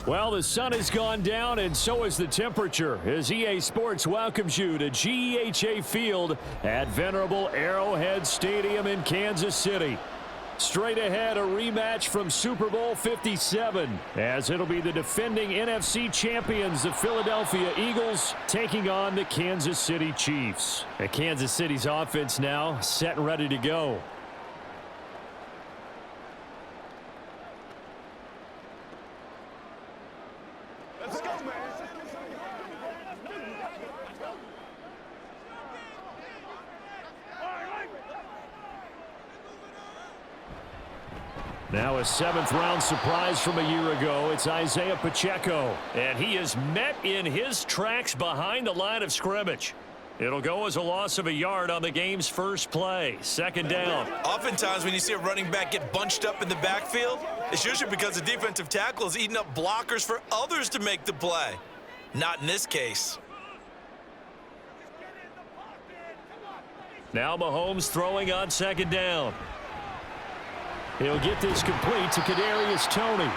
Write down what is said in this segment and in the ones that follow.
Well, the sun has gone down, and so has the temperature, as EA Sports welcomes you to GEHA Field at venerable Arrowhead Stadium in Kansas City. Straight ahead, a rematch from Super Bowl 57, as it'll be the defending NFC champions, the Philadelphia Eagles, taking on the Kansas City Chiefs. And Kansas City's offense now set and ready to go. Now a seventh-round surprise from a year ago. It's Isaiah Pacheco. And he is met in his tracks behind the line of scrimmage. It'll go as a loss of a yard on the game's first play. Second down. Oftentimes when you see a running back get bunched up in the backfield, it's usually because the defensive tackle is eating up blockers for others to make the play. Not in this case. Now Mahomes throwing on second down. He'll get this complete to Kadarius Toney.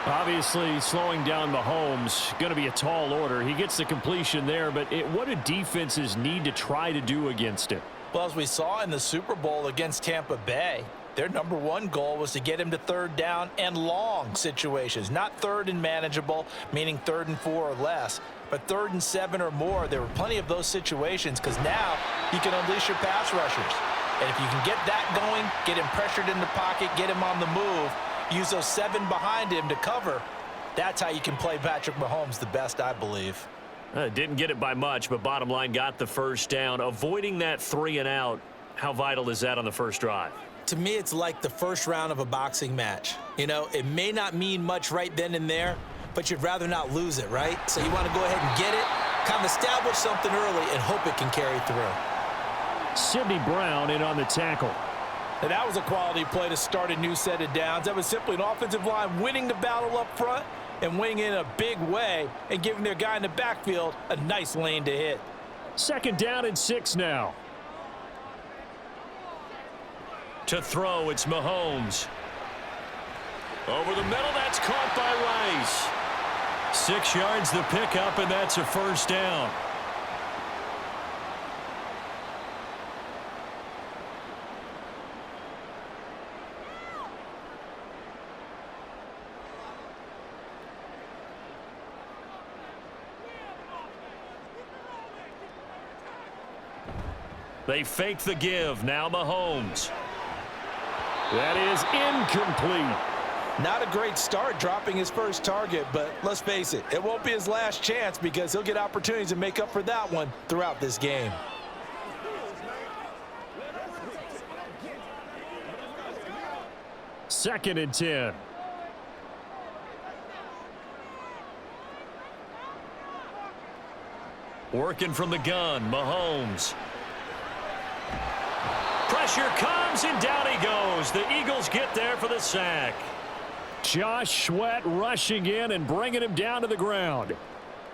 Obviously, slowing down Mahomes, going to be a tall order. He gets the completion there, but what do defenses need to try to do against it? Well, as we saw in the Super Bowl against Tampa Bay, their number one goal was to get him to third down and long situations, not third and manageable, meaning 3rd and 4 or less, but 3rd and 7 or more. There were plenty of those situations because now you can unleash your pass rushers. And if you can get that going, get him pressured in the pocket, get him on the move, use those 7 behind him to cover, that's how you can play Patrick Mahomes the best, I believe. Didn't get it by much, but bottom line got the first down. Avoiding that 3 and out, how vital is that on the first drive? To me, it's like the first round of a boxing match. You know, it may not mean much right then and there, but you'd rather not lose it, right? So you want to go ahead and get it, kind of establish something early, and hope it can carry through. Sidney Brown in on the tackle. And that was a quality play to start a new set of downs. That was simply an offensive line winning the battle up front and winning in a big way and giving their guy in the backfield a nice lane to hit. Second down and 6 now. To throw, it's Mahomes. Over the middle, that's caught by Rice. 6 yards the pickup, and that's a first down. They fake the give. Now Mahomes. That is incomplete. Not a great start dropping his first target, but let's face it, it won't be his last chance because he'll get opportunities to make up for that one throughout this game. Second and 10. Working from the gun, Mahomes. Pressure comes, and down he goes. The Eagles get there for the sack. Josh Sweat rushing in and bringing him down to the ground.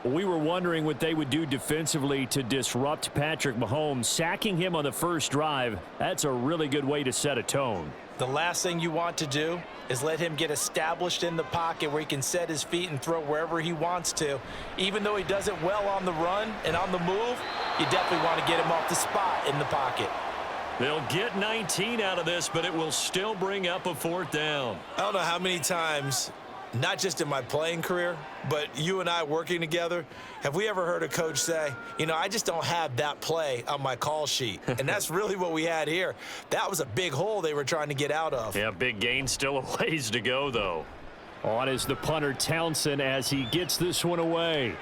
We were wondering what they would do defensively to disrupt Patrick Mahomes. Sacking him on the first drive, that's a really good way to set a tone. The last thing you want to do is let him get established in the pocket where he can set his feet and throw wherever he wants to. Even though he does it well on the run and on the move, you definitely want to get him off the spot in the pocket. They'll get 19 out of this, but it will still bring up a 4th down. I don't know how many times, not just in my playing career, but you and I working together, have we ever heard a coach say, you know, I just don't have that play on my call sheet. And that's really what we had here. That was a big hole they were trying to get out of. Yeah, big gain, still a ways to go, though. On is the punter Townsend as he gets this one away.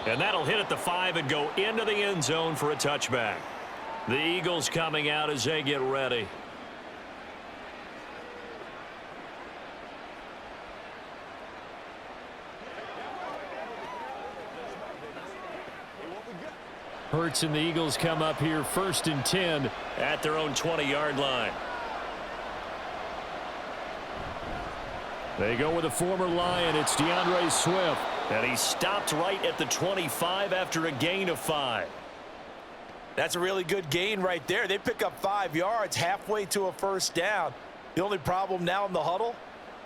And that'll hit at the 5 and go into the end zone for a touchback. The Eagles coming out as they get ready. Hurts and the Eagles come up here 1st and 10 at their own 20-yard line. They go with a former Lion. It's DeAndre Swift. And he stopped right at the 25 after a gain of 5. That's a really good gain right there. They pick up 5 yards halfway to a first down. The only problem now in the huddle,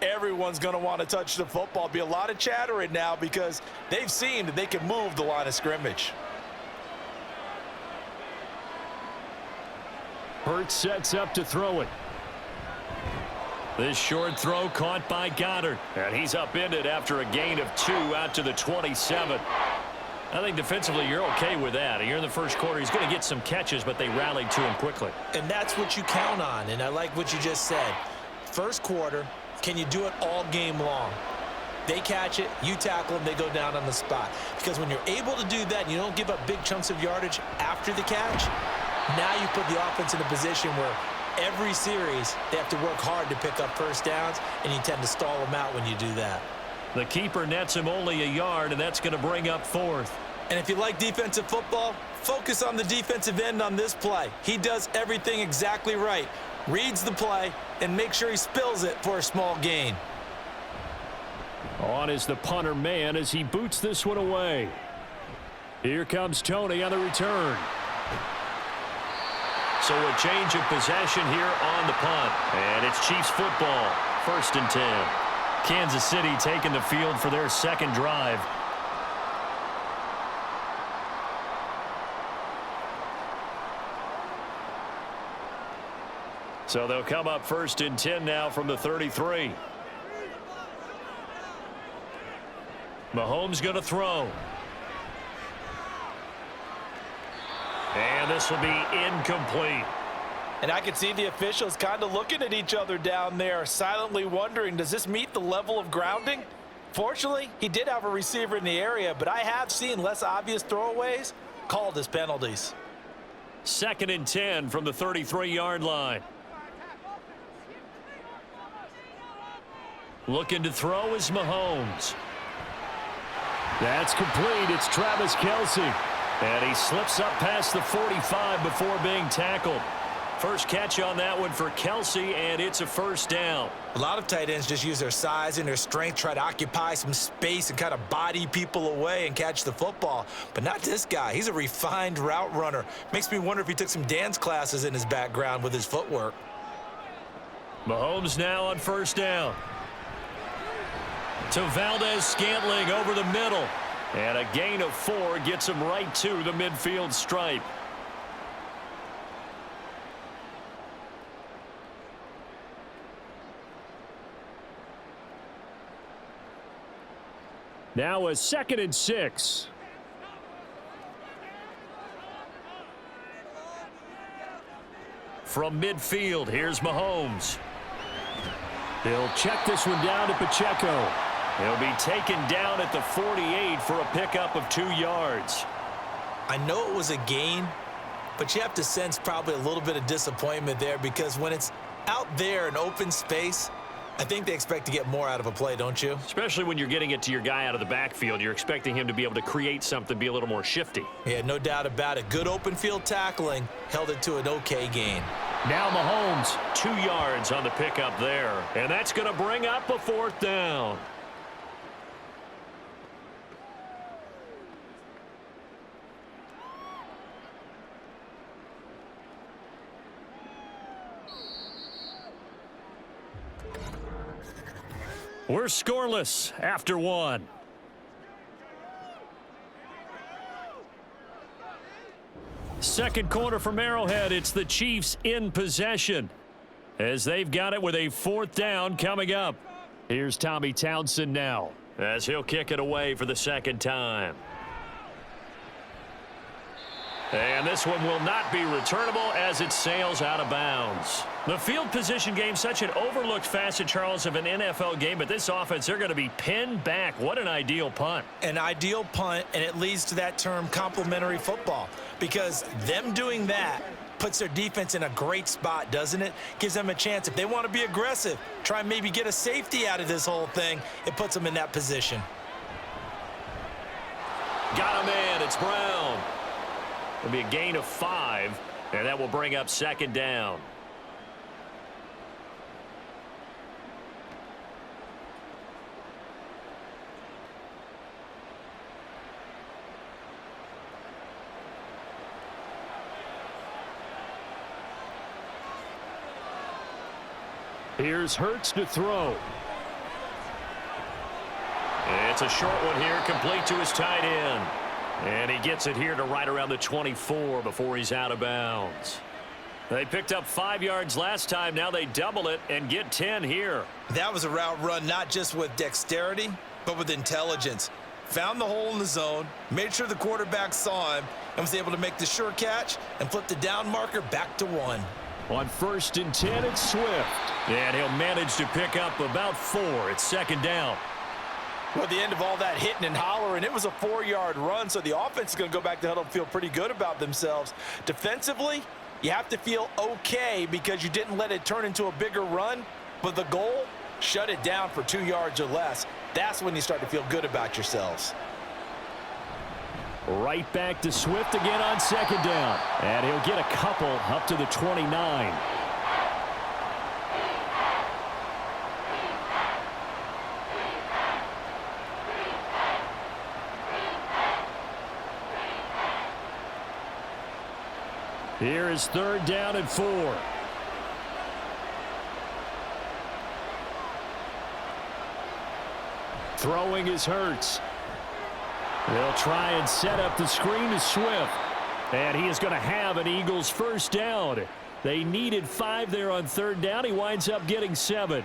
everyone's going to want to touch the football. Be a lot of chatter right now because they've seen that they can move the line of scrimmage. Hurts sets up to throw it. This short throw caught by Goddard. And he's upended after a gain of 2 out to the 27. I think defensively you're okay with that. Here in the first quarter, he's going to get some catches, but they rallied to him quickly. And that's what you count on, and I like what you just said. First quarter, can you do it all game long? They catch it, you tackle them, they go down on the spot. Because when you're able to do that and you don't give up big chunks of yardage after the catch, now you put the offense in a position where every series they have to work hard to pick up first downs, and you tend to stall them out when you do that. The keeper nets him only a yard, and that's going to bring up 4th. And if you like defensive football, focus on the defensive end on this play. He does everything exactly right. Reads the play and makes sure he spills it for a small gain. On is the punter man as he boots this one away. Here comes Tony on the return. So a change of possession here on the punt. And it's Chiefs football, 1st and 10. Kansas City taking the field for their second drive. So they'll come up 1st and 10 now from the 33. Mahomes going to throw. And this will be incomplete. And I can see the officials kind of looking at each other down there, silently wondering, does this meet the level of grounding? Fortunately, he did have a receiver in the area, but I have seen less obvious throwaways called as penalties. 2nd and 10 from the 33-yard line. Looking to throw is Mahomes. That's complete. It's Travis Kelce. And he slips up past the 45 before being tackled. First catch on that one for Kelce, and it's a first down. A lot of tight ends just use their size and their strength, try to occupy some space and kind of body people away and catch the football. But not this guy. He's a refined route runner. Makes me wonder if he took some dance classes in his background with his footwork. Mahomes now on 1st down. To Valdez-Scantling over the middle. And a gain of 4 gets him right to the midfield stripe. Now a 2nd and 6. From midfield, here's Mahomes. He'll check this one down to Pacheco. He'll be taken down at the 48 for a pickup of 2 yards. I know it was a gain, but you have to sense probably a little bit of disappointment there because when it's out there in open space, I think they expect to get more out of a play, don't you? Especially when you're getting it to your guy out of the backfield. You're expecting him to be able to create something, be a little more shifty. Yeah, no doubt about it. Good open field tackling held it to an okay gain. Now Mahomes, 2 yards on the pickup there. And that's going to bring up a 4th down. We're scoreless after 1. Second quarter from Arrowhead. It's the Chiefs in possession as they've got it with a 4th down coming up. Here's Tommy Townsend now as he'll kick it away for the 2nd time. And this one will not be returnable as it sails out of bounds. The field position game, such an overlooked facet, Charles, of an NFL game, but this offense, they're going to be pinned back. What an ideal punt. An ideal punt, and it leads to that term complementary football because them doing that puts their defense in a great spot, doesn't it? Gives them a chance. If they want to be aggressive, try and maybe get a safety out of this whole thing, it puts them in that position. Got a man. It's Brown. It'll be a gain of 5, and that will bring up 2nd down. Here's Hurts to throw. It's a short one here, complete to his tight end. And he gets it here to right around the 24 before he's out of bounds. They picked up 5 yards last time. Now they double it and get 10 here. That was a route run not just with dexterity, but with intelligence. Found the hole in the zone, made sure the quarterback saw him, and was able to make the sure catch and flip the down marker back to 1. On 1st and 10, it's Swift. And he'll manage to pick up about 4. It's 2nd down. Well, at the end of all that hitting and hollering, it was a 4-yard run, so the offense is going to go back to huddle and feel pretty good about themselves. Defensively, you have to feel okay because you didn't let it turn into a bigger run, but the goal, shut it down for 2 yards or less. That's when you start to feel good about yourselves. Right back to Swift again on 2nd down. And he'll get a couple up to the 29. Here is 3rd down and 4. Throwing is Hurts. They'll try and set up the screen to Swift. And he is going to have an Eagles 1st down. They needed 5 there on 3rd down. He winds up getting 7.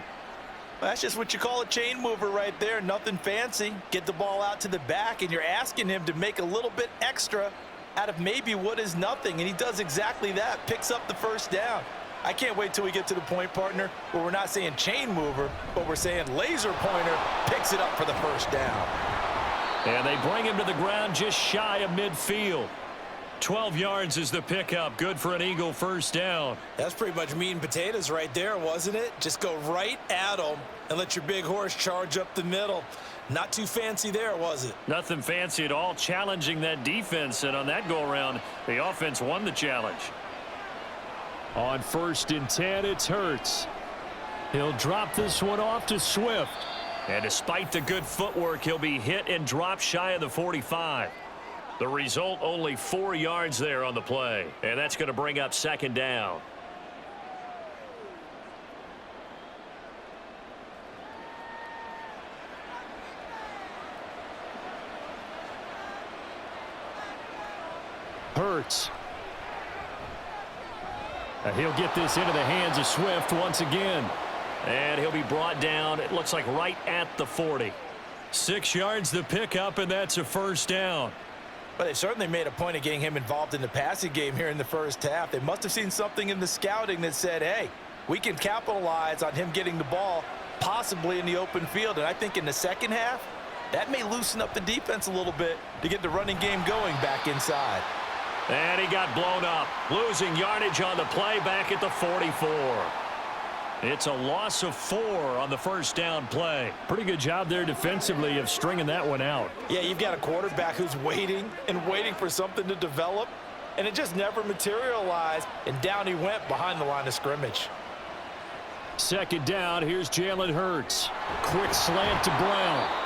That's just what you call a chain mover right there. Nothing fancy. Get the ball out to the back, and you're asking him to make a little bit extra out of maybe what is nothing, and he does exactly that. Picks up the 1st down. I can't wait till we get to the point, partner, where we're not saying chain mover, but we're saying laser pointer picks it up for the 1st down. And they bring him to the ground just shy of midfield. 12 yards is the pickup. Good for an Eagle 1st down. That's pretty much meat and potatoes right there, wasn't it? Just go right at them and let your big horse charge up the middle. Not too fancy there, was it? Nothing fancy at all, challenging that defense, and on that go-around, the offense won the challenge. On 1st and 10, it's Hurts. He'll drop this one off to Swift. And despite the good footwork, he'll be hit and dropped shy of the 45. The result, only 4 yards there on the play. And that's going to bring up 2nd down. Hurts. And he'll get this into the hands of Swift once again. And he'll be brought down, it looks like right at the 40. 6 yards the pickup, and that's a 1st down. But they certainly made a point of getting him involved in the passing game here in the 1st half. They must have seen something in the scouting that said, hey, we can capitalize on him getting the ball possibly in the open field. And I think in the 2nd half, that may loosen up the defense a little bit to get the running game going back inside. And he got blown up, losing yardage on the play back at the 44. It's a loss of 4 on the 1st down play. Pretty good job there defensively of stringing that one out. Yeah, you've got a quarterback who's waiting and waiting for something to develop, and it just never materialized, and down he went behind the line of scrimmage. 2nd down, here's Jalen Hurts. Quick slant to Brown.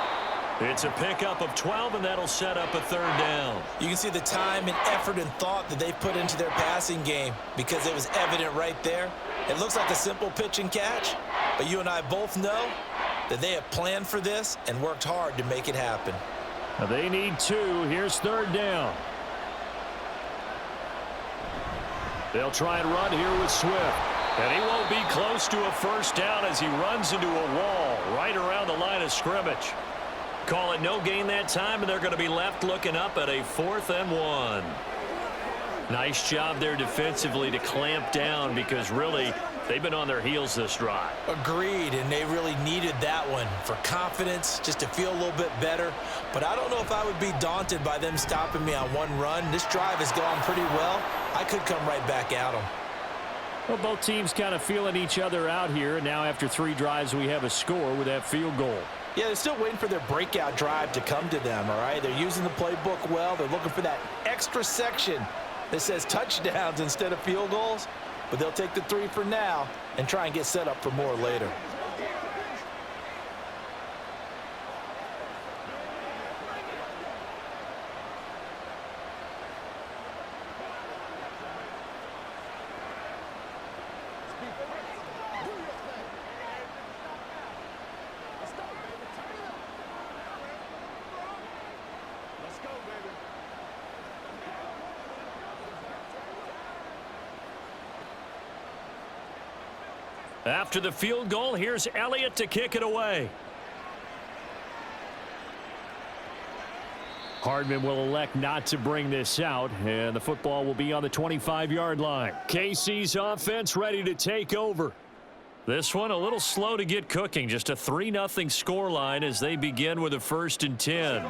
It's a pickup of 12, and that'll set up a 3rd down. You can see the time and effort and thought that they put into their passing game because it was evident right there. It looks like a simple pitch and catch, but you and I both know that they have planned for this and worked hard to make it happen. Now they need 2. Here's 3rd down. They'll try and run here with Swift. And he won't be close to a 1st down as he runs into a wall right around the line of scrimmage. Call it no gain that time, and they're going to be left looking up at a 4th and 1. Nice job there defensively to clamp down because really they've been on their heels this drive. Agreed, and they really needed that one for confidence, just to feel a little bit better. But I don't know if I would be daunted by them stopping me on one run. This drive has gone pretty well. I could come right back at them. Well, both teams kind of feeling each other out here, and now after 3 drives we have a score with that field goal. Yeah, they're still waiting for their breakout drive to come to them, all right? They're using the playbook well. They're looking for that extra section that says touchdowns instead of field goals. But they'll take the 3 for now and try and get set up for more later. After the field goal, here's Elliott to kick it away. Hardman will elect not to bring this out, and the football will be on the 25-yard line. KC's offense ready to take over. This one a little slow to get cooking. Just a 3-0 scoreline as they begin with a 1st and 10.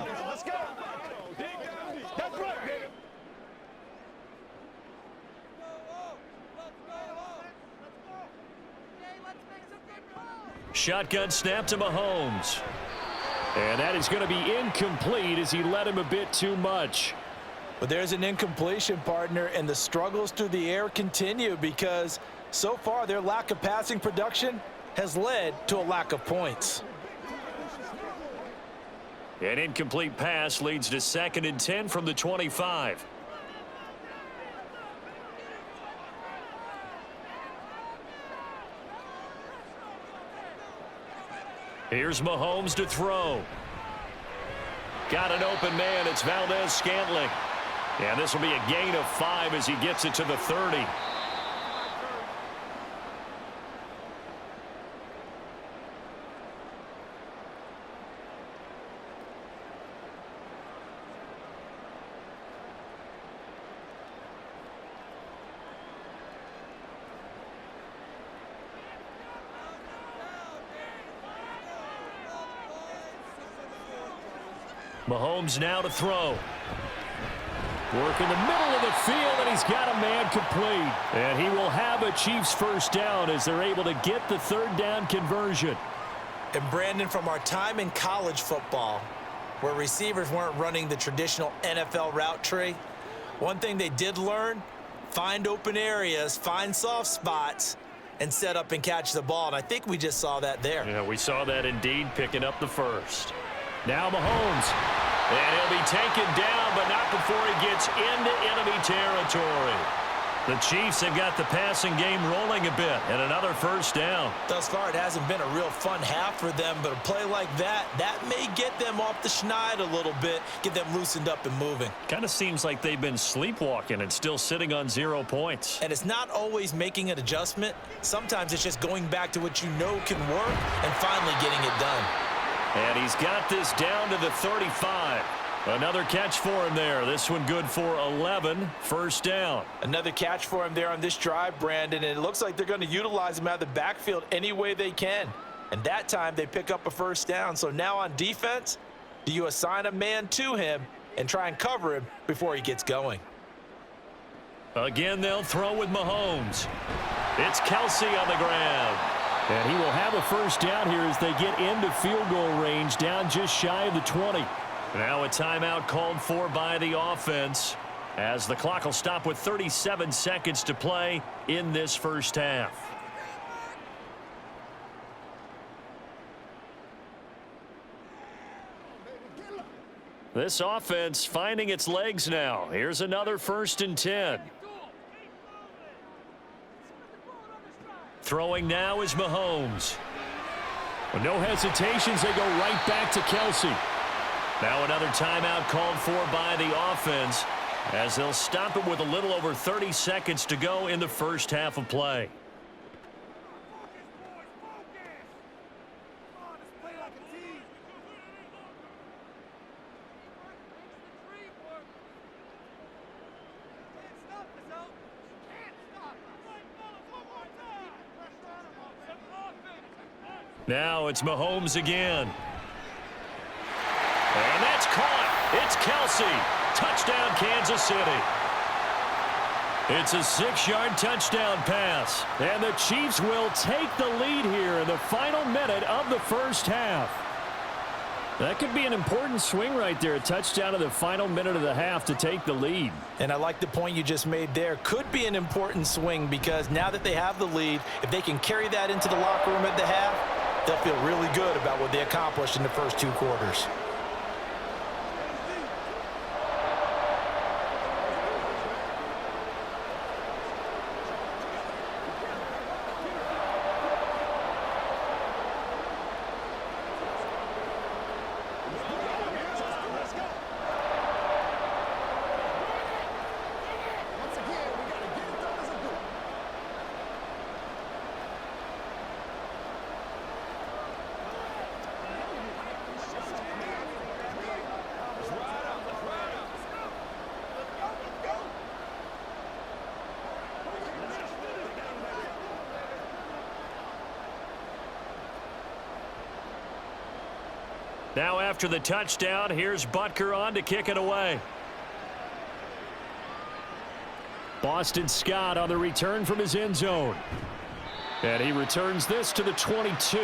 Shotgun snap to Mahomes. And that is going to be incomplete as he led him a bit too much. But there's an incompletion, partner, and the struggles through the air continue because so far their lack of passing production has led to a lack of points. An incomplete pass leads to 2nd and 10 from the 25. Here's Mahomes to throw. Got an open man. It's Valdez-Scantling. And this will be a gain of 5 as he gets it to the 30. Mahomes now to throw. Work in the middle of the field, and he's got a man complete. And he will have a Chiefs first down as they're able to get the 3rd down conversion. And Brandon, from our time in college football, where receivers weren't running the traditional NFL route tree, one thing they did learn, find open areas, find soft spots, and set up and catch the ball. And I think we just saw that there. Yeah, we saw that indeed, picking up the 1st. Now Mahomes. And he'll be taken down, but not before he gets into enemy territory. The Chiefs have got the passing game rolling a bit, and another 1st down. Thus far, it hasn't been a real fun half for them, but a play like that may get them off the schneid a little bit, get them loosened up and moving. Kind of seems like they've been sleepwalking and still sitting on 0 points. And it's not always making an adjustment. Sometimes it's just going back to what you know can work and finally getting it done. And he's got this down to the 35. Another catch for him there. This one good for 11. 1st down. Another catch for him there on this drive, Brandon, and it looks like they're going to utilize him out of the backfield any way they can. And that time they pick up a 1st down. So now on defense, do you assign a man to him and try and cover him before he gets going? Again, they'll throw with Mahomes. It's Kelsey on the ground. And he will have a 1st down here as they get into field goal range, down just shy of the 20. Now a timeout called for by the offense as the clock will stop with 37 seconds to play in this 1st half. This offense finding its legs now. Here's another 1st and 10. Throwing now is Mahomes. With no hesitations, they go right back to Kelsey. Now another timeout called for by the offense as they'll stop it with a little over 30 seconds to go in the 1st half of play. Now it's Mahomes again. And that's caught. It's Kelsey. Touchdown, Kansas City. It's a 6-yard touchdown pass. And the Chiefs will take the lead here in the final minute of the 1st half. That could be an important swing right there. A touchdown in the final minute of the half to take the lead. And I like the point you just made there. Could be an important swing because now that they have the lead, if they can carry that into the locker room at the half, they'll feel really good about what they accomplished in the first 2 quarters. Now after the touchdown, here's Butker on to kick it away. Boston Scott on the return from his end zone. And he returns this to the 22.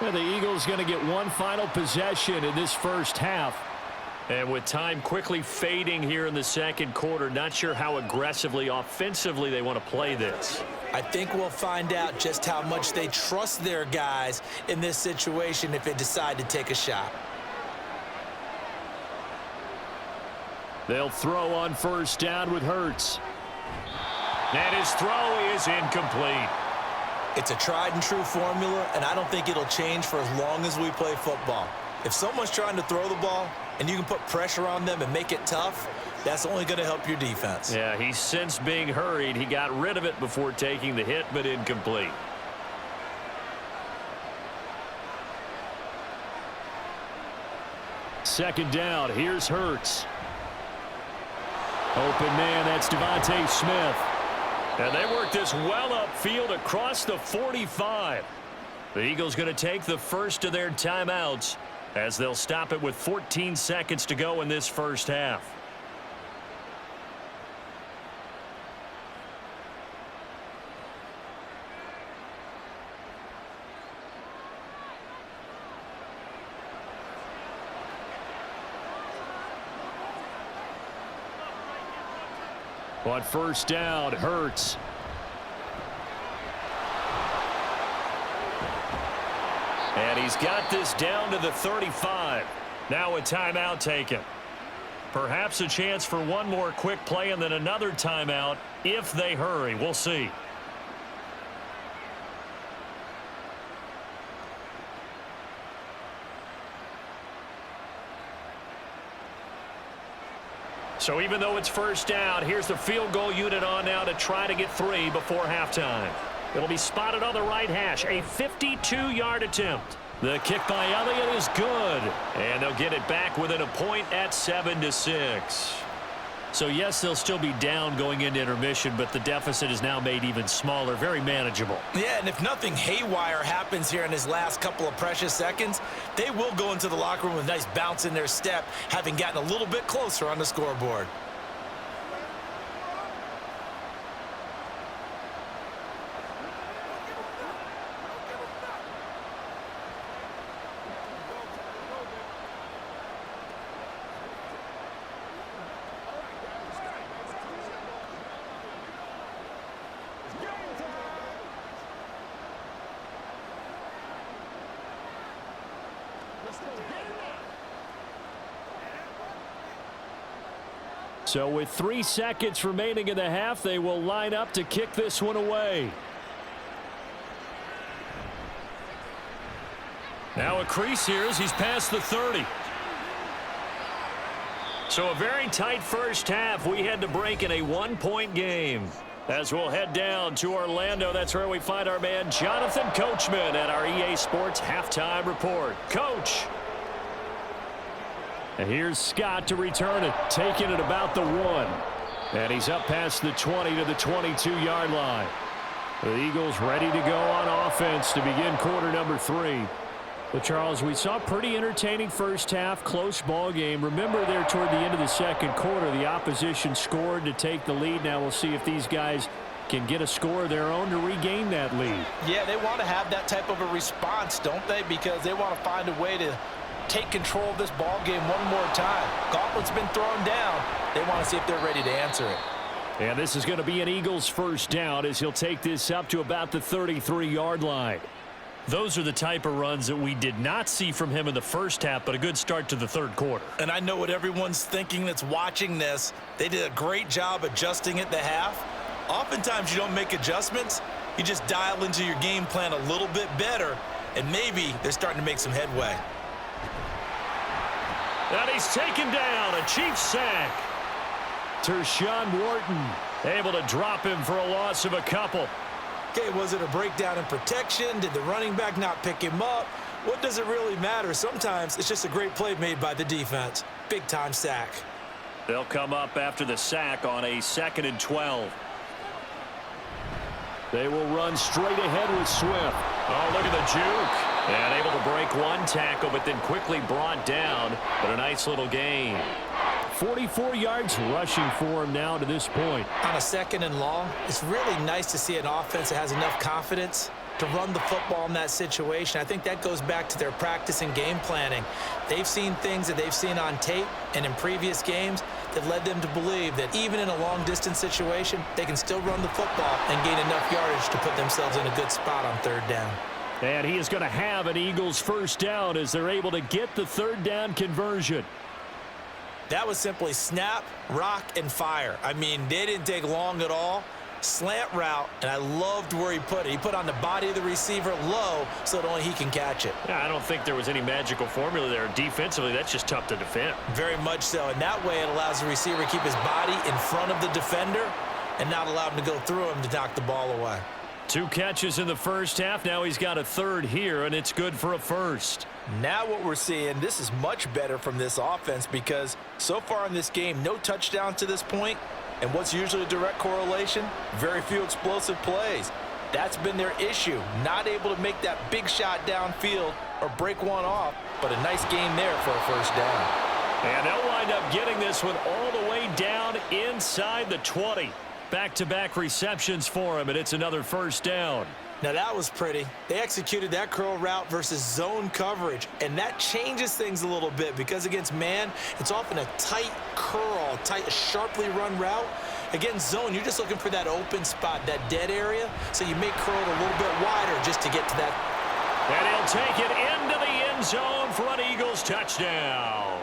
And the Eagles going to get one final possession in this first half. And with time quickly fading here in the second quarter, not sure how aggressively, offensively they want to play this. I think we'll find out just how much they trust their guys in this situation if they decide to take a shot. They'll throw on first down with Hurts. And his throw is incomplete. It's a tried and true formula, and I don't think it'll change for as long as we play football. If someone's trying to throw the ball and you can put pressure on them and make it tough, that's only going to help your defense. Yeah, he's since being hurried. He got rid of it before taking the hit, but incomplete. Second down, here's Hurts. Open man, that's Devontae Smith. And they work this well upfield across the 45. The Eagles going to take the first of their timeouts as they'll stop it with 14 seconds to go in this first half. On first down, Hurts. And he's got this down to the 35. Now a timeout taken. Perhaps a chance for one more quick play and then another timeout if they hurry. We'll see. So even though it's first down, here's the field goal unit on now to try to get 3 before halftime. It'll be spotted on the right hash, a 52-yard attempt. The kick by Elliott is good, and they'll get it back within a point at 7-6. So yes, they'll still be down going into intermission, but the deficit is now made even smaller, very manageable. Yeah, and if nothing haywire happens here in his last couple of precious seconds, they will go into the locker room with a nice bounce in their step, having gotten a little bit closer on the scoreboard. So with 3 seconds remaining in the half, they will line up to kick this one away. Now a crease here as he's past the 30. So a very tight first half. We had to break in a 1-point game. As we'll head down to Orlando, that's where we find our man Jonathan Coachman at our EA Sports Halftime Report. Coach. And here's Scott to return it, taking it about the 1. And he's up past the 20 to the 22-yard line. The Eagles ready to go on offense to begin quarter number 3. But Charles, we saw a pretty entertaining first half, close ball game. Remember there toward the end of the second quarter, the opposition scored to take the lead. Now we'll see if these guys can get a score of their own to regain that lead. Yeah, they want to have that type of a response, don't they? Because they want to find a way to take control of this ball game one more time. Gauntlet's been thrown down. They want to see if they're ready to answer it. And this is going to be an Eagles first down as he'll take this up to about the 33-yard line. Those are the type of runs that we did not see from him in the first half, but a good start to the third quarter. And I know what everyone's thinking that's watching this. They did a great job adjusting at the half. Oftentimes you don't make adjustments. You just dial into your game plan a little bit better, and maybe they're starting to make some headway. And he's taken down, a Chiefs sack. Tershawn Wharton able to drop him for a loss of a couple. Okay, was it a breakdown in protection? Did the running back not pick him up? What does it really matter? Sometimes it's just a great play made by the defense. Big-time sack. They'll come up after the sack on a 2nd and 12. They will run straight ahead with Swift. Oh, look at the juke. And able to break one tackle, but then quickly brought down. But a nice little gain. 44 yards rushing for him now to this point. On a 2nd and long, it's really nice to see an offense that has enough confidence to run the football in that situation. I think that goes back to their practice and game planning. They've seen things that they've seen on tape and in previous games that led them to believe that even in a long-distance situation, they can still run the football and gain enough yardage to put themselves in a good spot on 3rd down. And he is going to have an Eagles 1st down as they're able to get the 3rd down conversion. That was simply snap, rock, and fire. I mean, they didn't take long at all. Slant route, and I loved where he put it. He put on the body of the receiver low so that only he can catch it. Yeah, I don't think there was any magical formula there. Defensively, that's just tough to defend. Very much so, and that way it allows the receiver to keep his body in front of the defender and not allow him to go through him to knock the ball away. 2 catches in the 1st half. Now he's got a 3rd here, and it's good for a 1st. Now what we're seeing, this is much better from this offense because so far in this game, no touchdown to this point. And what's usually a direct correlation? Very few explosive plays. That's been their issue. Not able to make that big shot downfield or break one off, but a nice game there for a 1st down. And they'll wind up getting this one all the way down inside the 20. Back-to-back receptions for him, and it's another 1st down. Now that was pretty. They executed that curl route versus zone coverage, and that changes things a little bit because against man, it's often a tight curl, tight, sharply run route. Against zone, you're just looking for that open spot, that dead area, so you may curl it a little bit wider just to get to that. And he'll take it into the end zone for an Eagles touchdown.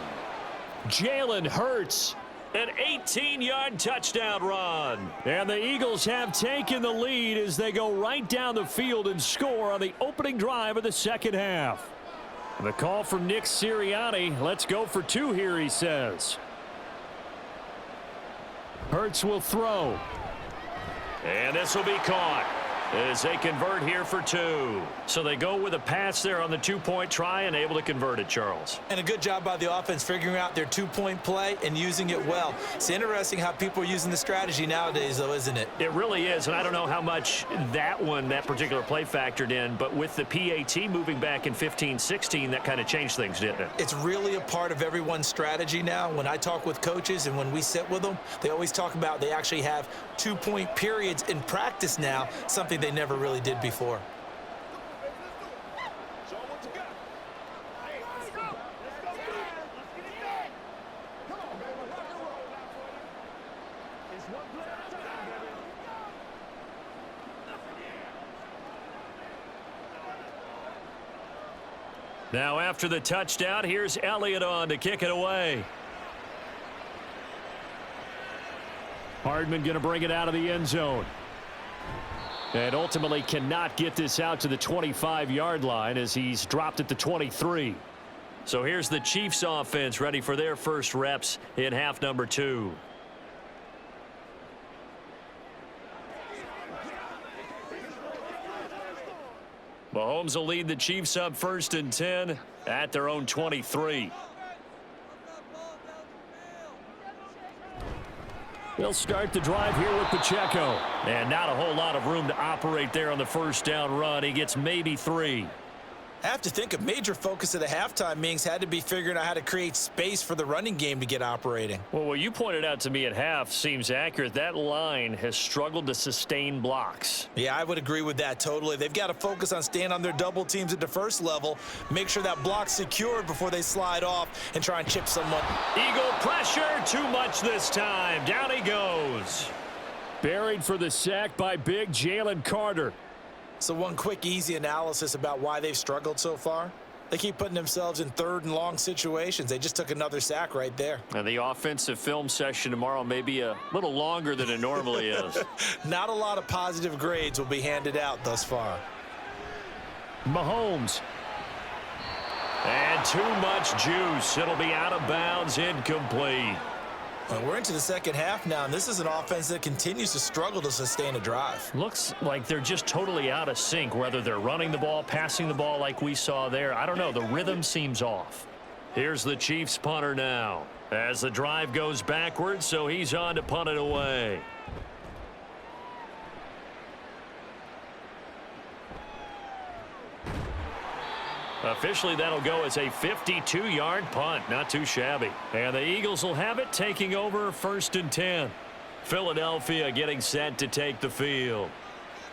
Jalen Hurts. An 18-yard touchdown run. And the Eagles have taken the lead as they go right down the field and score on the opening drive of the 2nd half. The call from Nick Sirianni. Let's go for 2 here, he says. Hurts will throw. And this will be caught as they convert here for 2. So they go with a pass there on the 2-point try and able to convert it, Charles. And a good job by the offense figuring out their 2-point play and using it well. It's interesting how people are using the strategy nowadays, though, isn't it? It really is, and I don't know how much that particular play factored in, but with the PAT moving back in 15-16, that kind of changed things, didn't it? It's really a part of everyone's strategy now. When I talk with coaches and when we sit with them, they always talk about they actually have 2-point periods in practice now, something they never really did before. Now after the touchdown, here's Elliott on to kick it away. Hardman going to bring it out of the end zone. And ultimately cannot get this out to the 25-yard line as he's dropped at the 23. So here's the Chiefs offense ready for their first reps in half number 2. Mahomes will lead the Chiefs up 1st and 10 at their own 23. They'll start the drive here with Pacheco. And not a whole lot of room to operate there on the 1st down run. He gets maybe 3. I have to think a major focus of the halftime meetings had to be figuring out how to create space for the running game to get operating. Well, what you pointed out to me at half seems accurate. That line has struggled to sustain blocks. Yeah, I would agree with that totally. They've got to focus on staying on their double teams at the first level, make sure that block's secured before they slide off and try and chip someone. Eagle pressure, too much this time. Down he goes. Buried for the sack by big Jalen Carter. So one quick, easy analysis about why they've struggled so far. They keep putting themselves in 3rd and long situations. They just took another sack right there. And the offensive film session tomorrow may be a little longer than it normally is. Not a lot of positive grades will be handed out thus far. Mahomes. And too much juice. It'll be out of bounds, incomplete. Well, we're into the 2nd half now, and this is an offense that continues to struggle to sustain a drive. Looks like they're just totally out of sync, whether they're running the ball, passing the ball like we saw there. I don't know. The rhythm seems off. Here's the Chiefs punter now as the drive goes backwards, so he's on to punt it away. Officially, that'll go as a 52-yard punt. Not too shabby. And the Eagles will have it, taking over 1st and 10. Philadelphia getting set to take the field.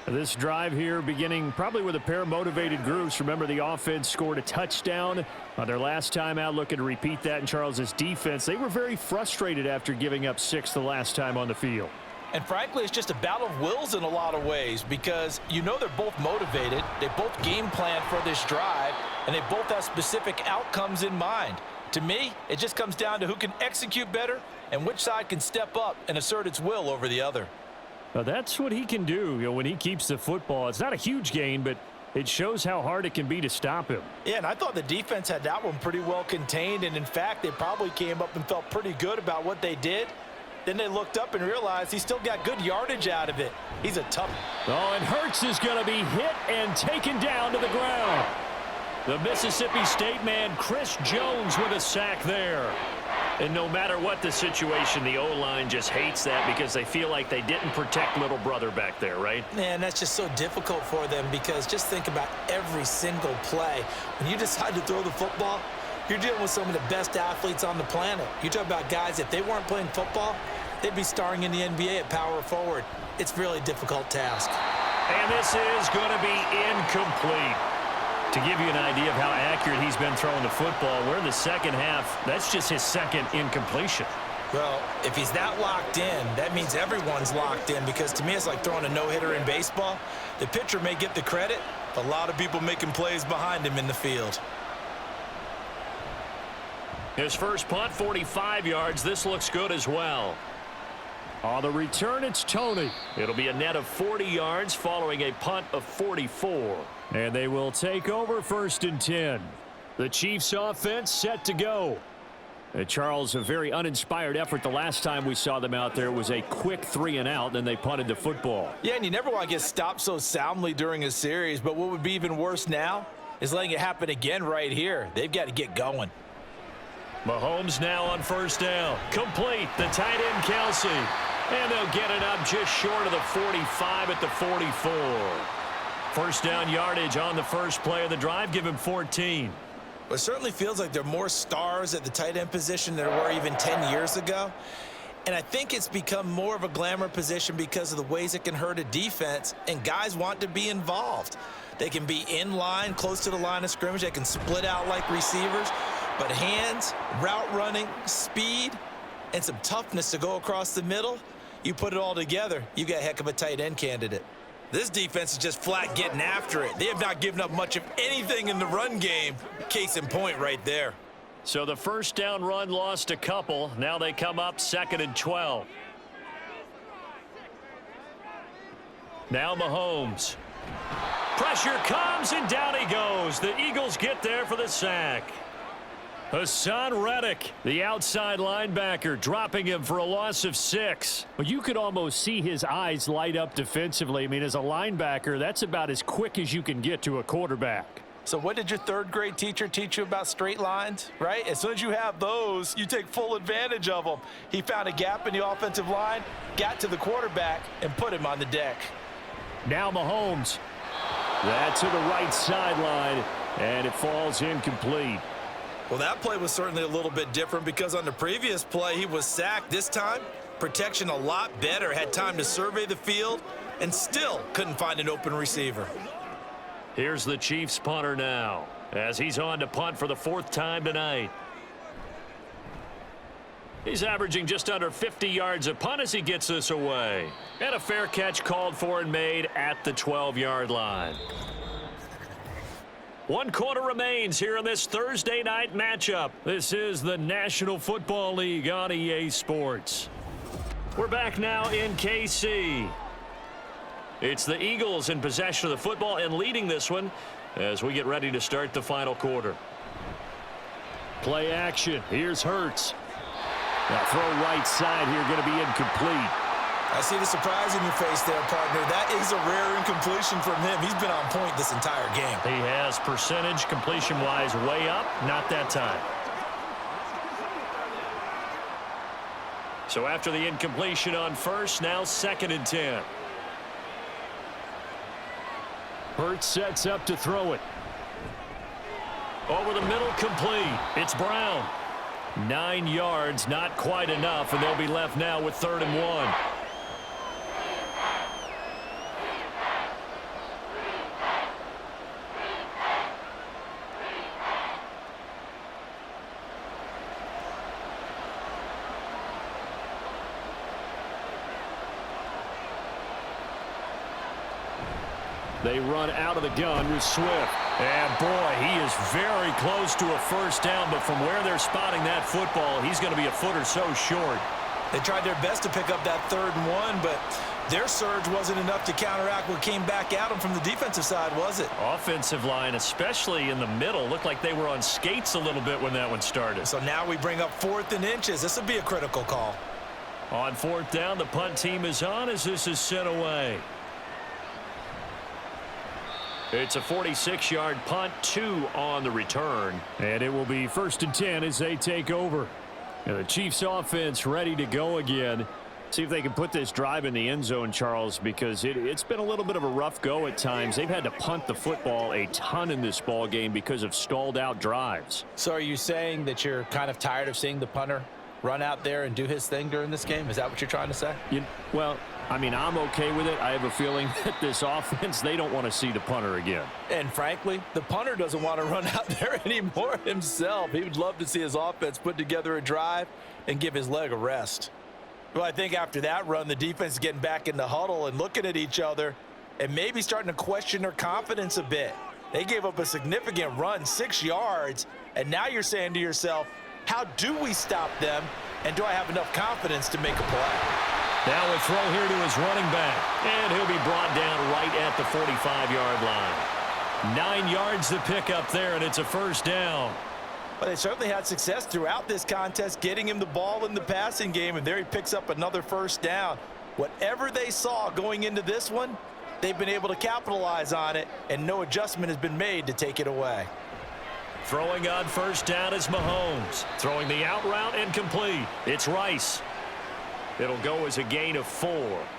This drive here beginning probably with a pair of motivated groups. Remember, the offense scored a touchdown on their last time out, looking to repeat that in Charles's defense. They were very frustrated after giving up 6 the last time on the field. And frankly, it's just a battle of wills in a lot of ways because you know they're both motivated. They both game plan for this drive, and they both have specific outcomes in mind. To me, it just comes down to who can execute better and which side can step up and assert its will over the other. Now, that's what he can do, when he keeps the football. It's not a huge gain, but it shows how hard it can be to stop him. Yeah, and I thought the defense had that one pretty well contained, and in fact, they probably came up and felt pretty good about what they did. Then they looked up and realized he still got good yardage out of it. He's a tough. Oh, and Hurts is going to be hit and taken down to the ground. The Mississippi State man, Chris Jones, with a sack there. And no matter what the situation, the O-line just hates that because they feel like they didn't protect little brother back there, right? Man, that's just so difficult for them because just think about every single play. When you decide to throw the football, you're dealing with some of the best athletes on the planet. You talk about guys, if they weren't playing football, they'd be starring in the NBA at power forward. It's a really difficult task. And this is going to be incomplete. To give you an idea of how accurate he's been throwing the football, we're in the second half. That's just his second incompletion. Well, if he's that locked in, that means everyone's locked in because to me it's like throwing a no-hitter in baseball. The pitcher may get the credit, but a lot of people making plays behind him in the field. His first punt, 45 yards. This looks good as well. On the return, it's Tony. It'll be a net of 40 yards following a punt of 44. And they will take over 1st and 10. The Chiefs offense set to go. Charles, a very uninspired effort the last time we saw them out there. It was a quick 3-and-out, then they punted the football. Yeah, and you never want to get stopped so soundly during a series, but what would be even worse now is letting it happen again right here. They've got to get going. Mahomes now on 1st down. Complete, the tight end Kelsey. And they'll get it up just short of the 45 at the 44. 1st down yardage on the first play of the drive. Give him 14. Well, it certainly feels like there are more stars at the tight end position than there were even 10 years ago. And I think it's become more of a glamour position because of the ways it can hurt a defense, and guys want to be involved. They can be in line, close to the line of scrimmage. They can split out like receivers. But hands, route running, speed, and some toughness to go across the middle, you put it all together, you got a heck of a tight end candidate. This defense is just flat getting after it. They have not given up much of anything in the run game. Case in point right there. So the 1st down run lost a couple. Now they come up 2nd and 12. Now Mahomes. Pressure comes and down he goes. The Eagles get there for the sack. Hassan Reddick, the outside linebacker, dropping him for a loss of 6. Well, you could almost see his eyes light up defensively. I mean, as a linebacker, that's about as quick as you can get to a quarterback. So what did your 3rd grade teacher teach you about straight lines, right? As soon as you have those, you take full advantage of them. He found a gap in the offensive line, got to the quarterback, and put him on the deck. Now Mahomes. That's to the right sideline, and it falls incomplete. Well, that play was certainly a little bit different because on the previous play, he was sacked. This time, protection a lot better. Had time to survey the field and still couldn't find an open receiver. Here's the Chiefs punter now as he's on to punt for the 4th time tonight. He's averaging just under 50 yards a punt as he gets this away. And a fair catch called for and made at the 12-yard line. 1 quarter remains here in this Thursday night matchup. This is the National Football League on EA Sports. We're back now in KC. It's the Eagles in possession of the football and leading this one as we get ready to start the final quarter. Play action. Here's Hurts. That throw right side here going to be incomplete. I see the surprise in your face there, partner. That is a rare incompletion from him. He's been on point this entire game. He has percentage completion-wise way up. Not that time. So after the incompletion on 1st, now 2nd and 10. Hurts sets up to throw it. Over the middle, complete. It's Brown. 9 yards, not quite enough, and they'll be left now with 3rd and 1. They run out of the gun with Swift. And, boy, he is very close to a first down, but from where they're spotting that football, he's going to be a foot or so short. They tried their best to pick up that 3rd and 1, but their surge wasn't enough to counteract what came back at them from the defensive side, was it? Offensive line, especially in the middle, looked like they were on skates a little bit when that one started. So now we bring up 4th and inches. This will be a critical call. On 4th down, the punt team is on as this is sent away. It's a 46-yard punt, 2 on the return. And it will be 1st and 10 as they take over. And the Chiefs offense ready to go again. See if they can put this drive in the end zone, Charles, because it's been a little bit of a rough go at times. They've had to punt the football a ton in this ball game because of stalled out drives. So are you saying that you're kind of tired of seeing the punter run out there and do his thing during this game? Is that what you're trying to say? Well, I mean, I'm okay with it. I have a feeling that this offense, they don't want to see the punter again. And frankly, the punter doesn't want to run out there anymore himself. He would love to see his offense put together a drive and give his leg a rest. Well, I think after that run, the defense is getting back in the huddle and looking at each other and maybe starting to question their confidence a bit. They gave up a significant run, 6 yards, and now you're saying to yourself, how do we stop them, and do I have enough confidence to make a play? Now a throw here to his running back, and he'll be brought down right at the 45-yard line. 9 yards to pick up there, and it's a first down. Well, they certainly had success throughout this contest, getting him the ball in the passing game, and there he picks up another first down. Whatever they saw going into this one, they've been able to capitalize on it, and no adjustment has been made to take it away. Throwing on first down is Mahomes. Throwing the out route and complete. It's Rice. It'll go as a gain of 4,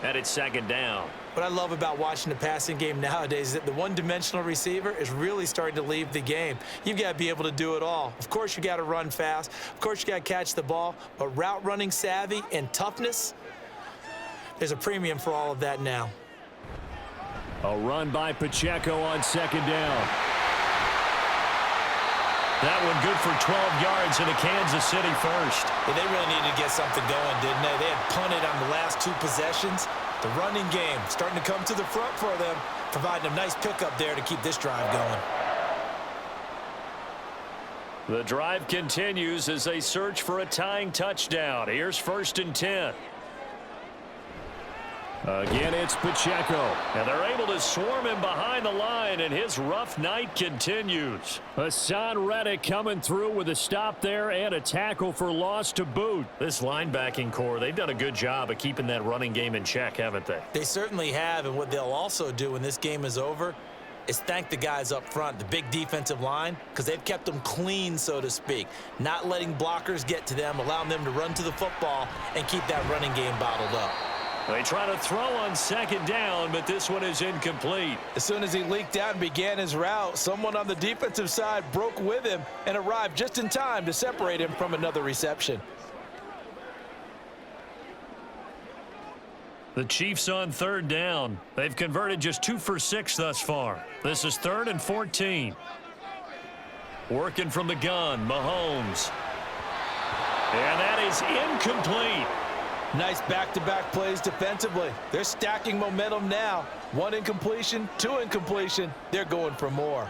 and it's 2nd down. What I love about watching the passing game nowadays is that the one-dimensional receiver is really starting to leave the game. You've got to be able to do it all. Of course, you got to run fast. Of course, you got to catch the ball. But route running savvy and toughness, there's a premium for all of that now. A run by Pacheco on 2nd down. That one good for 12 yards and a Kansas City first. Yeah, they really needed to get something going, didn't they? They had punted on the last 2 possessions. The running game starting to come to the front for them, providing a nice pickup there to keep this drive going. The drive continues as they search for a tying touchdown. Here's 1st and 10. Again, it's Pacheco, and they're able to swarm him behind the line, and his rough night continues. Hassan Reddick coming through with a stop there and a tackle for loss to boot. This linebacking core, they've done a good job of keeping that running game in check, haven't they? They certainly have, and what they'll also do when this game is over is thank the guys up front, the big defensive line, because they've kept them clean, so to speak, not letting blockers get to them, allowing them to run to the football and keep that running game bottled up. They try to throw on 2nd down, but this one is incomplete. As soon as he leaked out and began his route, someone on the defensive side broke with him and arrived just in time to separate him from another reception. The Chiefs on 3rd down. They've converted just 2 for 6 thus far. This is 3rd and 14. Working from the gun, Mahomes. And that is incomplete. Nice back-to-back plays defensively. They're stacking momentum now. 1 incompletion, 2 incompletion. They're going for more.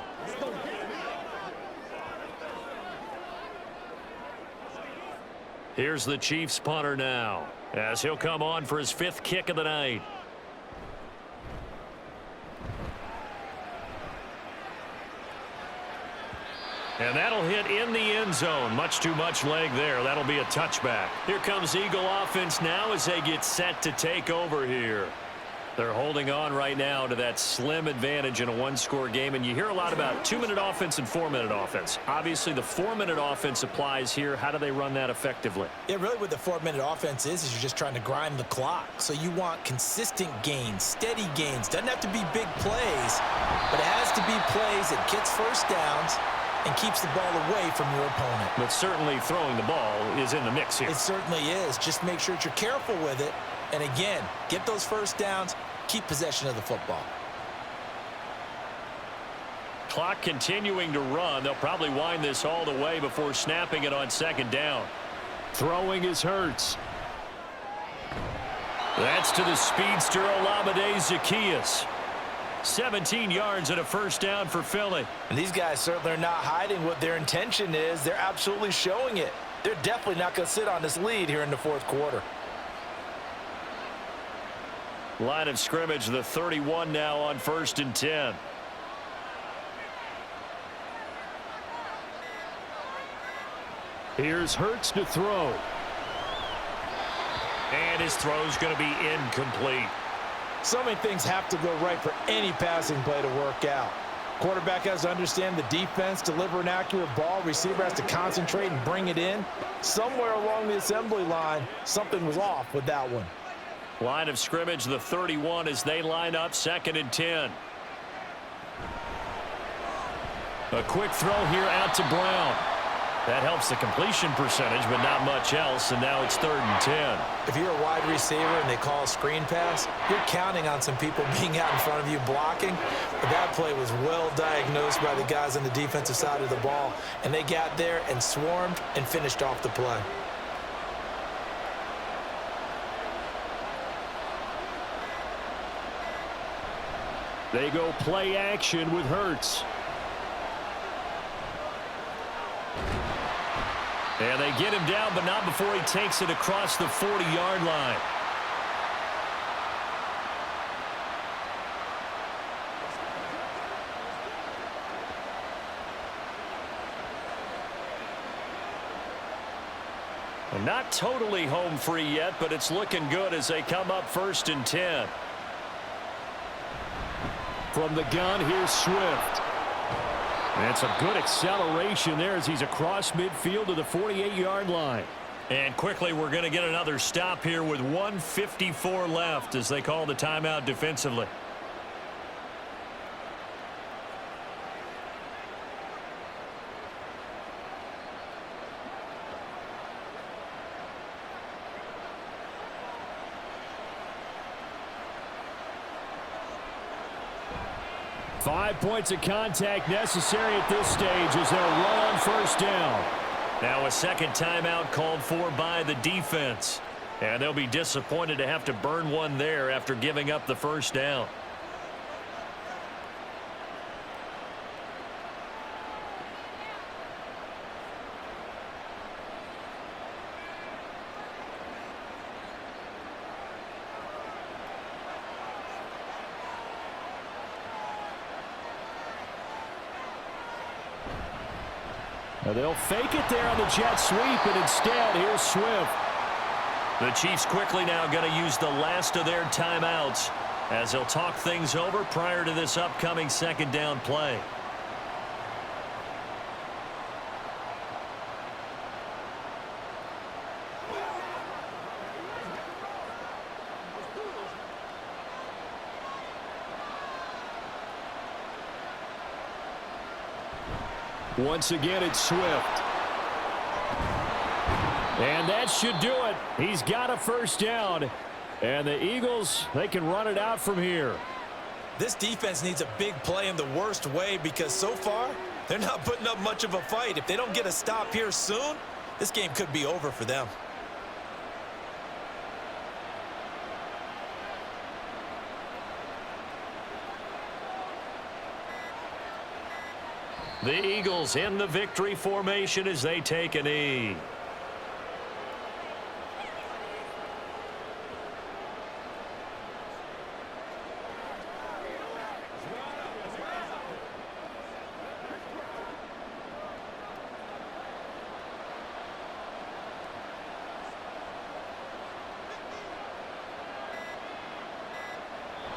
Here's the Chiefs punter now, as he'll come on for his 5th kick of the night. And that'll hit in the end zone. Much too much leg there. That'll be a touchback. Here comes Eagle offense now as they get set to take over here. They're holding on right now to that slim advantage in a 1-score game. And you hear a lot about 2-minute offense and 4-minute offense. Obviously, the 4-minute offense applies here. How do they run that effectively? Yeah, really what the 4-minute offense is you're just trying to grind the clock. So you want consistent gains, steady gains. Doesn't have to be big plays, but it has to be plays that gets first downs and keeps the ball away from your opponent. But certainly throwing the ball is in the mix here. It certainly is. Just make sure that you're careful with it. And again, get those first downs, keep possession of the football. Clock continuing to run. They'll probably wind this all the way before snapping it on second down. Throwing is Hurts. That's to the speedster Olamide Zaccheaus. 17 yards and a first down for Philly. And these guys certainly are not hiding what their intention is. They're absolutely showing it. They're definitely not going to sit on this lead here in the fourth quarter. Line of scrimmage, the 31 now on 1st and 10. Here's Hurts to throw. And his throw's going to be incomplete. So many things have to go right for any passing play to work out. Quarterback has to understand the defense, deliver an accurate ball. Receiver has to concentrate and bring it in. Somewhere along the assembly line, something was off with that one. Line of scrimmage, the 31 as they line up 2nd and 10. A quick throw here out to Brown. That helps the completion percentage, but not much else, and now it's 3rd and 10. If you're a wide receiver and they call a screen pass, you're counting on some people being out in front of you blocking. But that play was well diagnosed by the guys on the defensive side of the ball, and they got there and swarmed and finished off the play. They go play action with Hurts. And they get him down, but not before he takes it across the 40-yard line. And not totally home free yet, but it's looking good as they come up 1st and 10. From the gun, here's Swift. That's a good acceleration there as he's across midfield to the 48-yard line. And quickly, we're going to get another stop here with 1:54 left as they call the timeout defensively. Five points of contact necessary at this stage as they'll run on 1st down. Now a second timeout called for by the defense. And they'll be disappointed to have to burn one there after giving up the 1st down. They'll fake it there on the jet sweep, and instead, here's Swift. The Chiefs quickly now going to use the last of their timeouts as they'll talk things over prior to this upcoming 2nd down play. Once again, it's Swift. And that should do it. He's got a 1st down. And the Eagles, they can run it out from here. This defense needs a big play in the worst way because so far, they're not putting up much of a fight. If they don't get a stop here soon, this game could be over for them. The Eagles in the victory formation as they take a knee.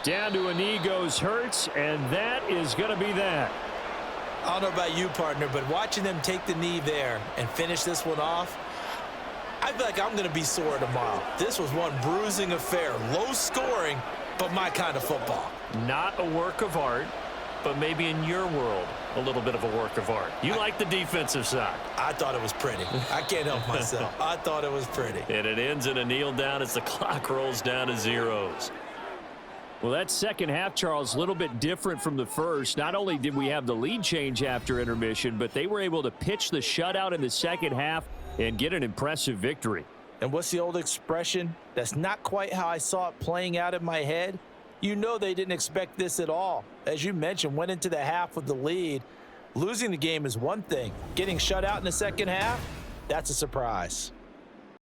Down to a knee goes Hurts, and that is going to be that. I don't know about you, partner, but watching them take the knee there and finish this one off, I feel like I'm going to be sore tomorrow. This was one bruising affair. Low scoring, but my kind of football. Not a work of art. but maybe in your world, a little bit of a work of art. You like the defensive side. I thought it was pretty. I can't help myself. I thought it was pretty. And it ends in a kneel down as the clock rolls down to zeros. Well, that second half, Charles, a little bit different from the first. Not only did we have the lead change after intermission, but they were able to pitch the shutout in the second half and get an impressive victory. And what's the old expression? That's not quite how I saw it playing out in my head. You know they didn't expect this at all. As you mentioned, went into the half with the lead. Losing the game is one thing. Getting shut out in the second half, that's a surprise.